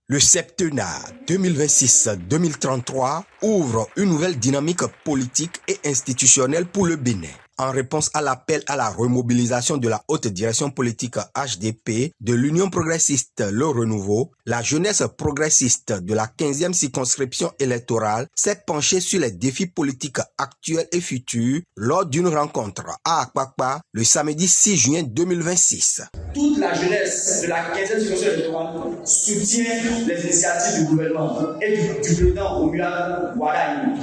Le septennat 2026-2033 ouvre une nouvelle dynamique politique et institutionnelle pour le Bénin. En réponse à l'appel à la remobilisation de la haute direction politique HDP, de l'Union progressiste Le Renouveau, la jeunesse progressiste de la 15e circonscription électorale s'est penchée sur les défis politiques actuels et futurs lors d'une rencontre à Akpakpa le samedi 6 juin 2026. Toute la jeunesse de la 15e circonscription électorale soutient les initiatives du gouvernement et du président Romuald Wardani.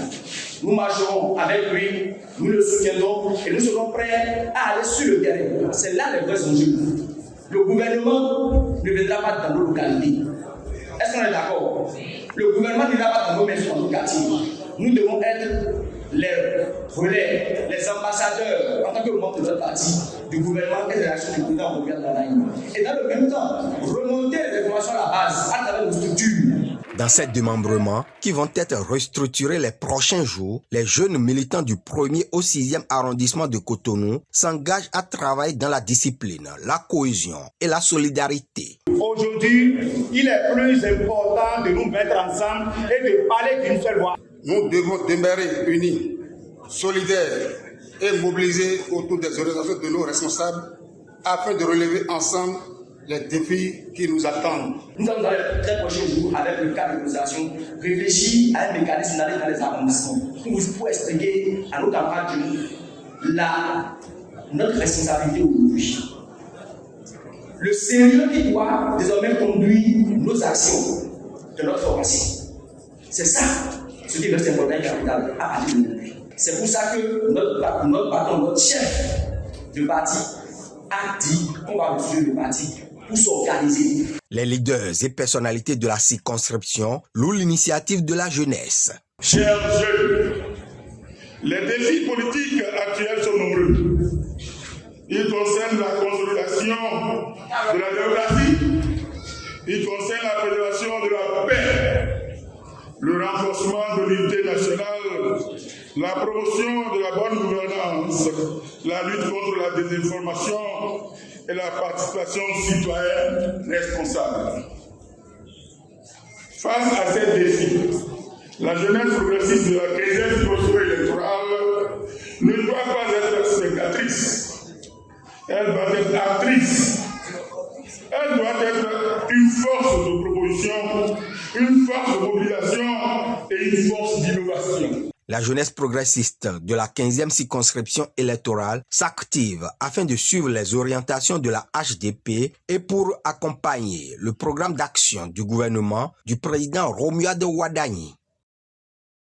Nous marcherons avec lui, nous le soutiendrons et nous serons prêts à aller sur le terrain. C'est là les vrais enjeux. Le gouvernement ne viendra pas dans nos localités. Est-ce qu'on est d'accord? Le gouvernement ne viendra pas dans nos maisons, dans nos quartiers. Nous devons être les relais, les ambassadeurs, en tant que membre de notre parti, du gouvernement et de l'action du président Romuald Wardani. Et dans le même temps, remonter les informations à la base, à travers nos structures. Dans ces démembrements, qui vont être restructurés les prochains jours, les jeunes militants du 1er au 6e arrondissement de Cotonou s'engagent à travailler dans la discipline, la cohésion et la solidarité. Aujourd'hui, il est plus important de nous mettre ensemble et de parler d'une seule voix. Nous devons demeurer unis, solidaires et mobilisés autour des organisations de nos responsables afin de relever ensemble les défis qui nous attendent. Nous allons dans les très prochains jours, avec le cadre d'organisation, réfléchir à un mécanisme d'aller dans les arrondissements pour expliquer à nos camarades notre responsabilité aujourd'hui. Le sérieux qui doit désormais conduire nos actions de notre formation. C'est ça ce qui reste important et capital à partir d'aujourd'hui. C'est pour ça que notre chef de parti a dit qu'on va refuser le parti pour s'organiser. Les leaders et personnalités de la circonscription louent l'initiative de la jeunesse. Chers jeunes, les défis politiques actuels sont nombreux. Ils concernent la consolidation de la démocratie, ils concernent la préservation de la paix, le renforcement de l'unité nationale, la promotion de la bonne gouvernance, la lutte contre la désinformation et la participation citoyenne responsable. Face à ces défis, la jeunesse progressiste de la 15e circonscription électorale ne doit pas être spectatrice. Elle doit être actrice. Elle doit être une force de proposition, une force de mobilisation et une force d'innovation. La jeunesse progressiste de la 15e circonscription électorale s'active afin de suivre les orientations de la HDP et pour accompagner le programme d'action du gouvernement du président Romuald Wardani.